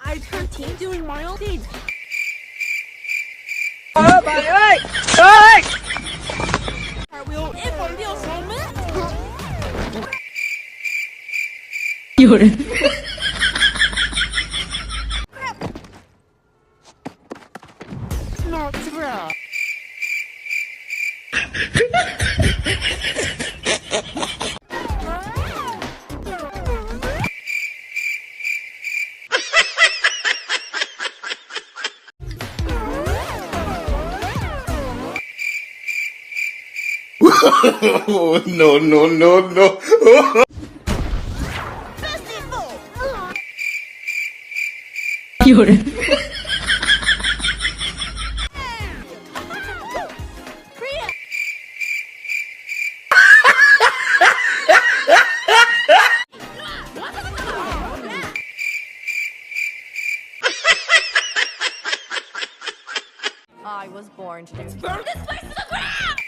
I turned teen doing my own thing. Bà ơi! Ơi! Cartwheel if I'm the moment. 有人 Not bro. No, no, no, no. 有人 I was born to burn this place to the ground!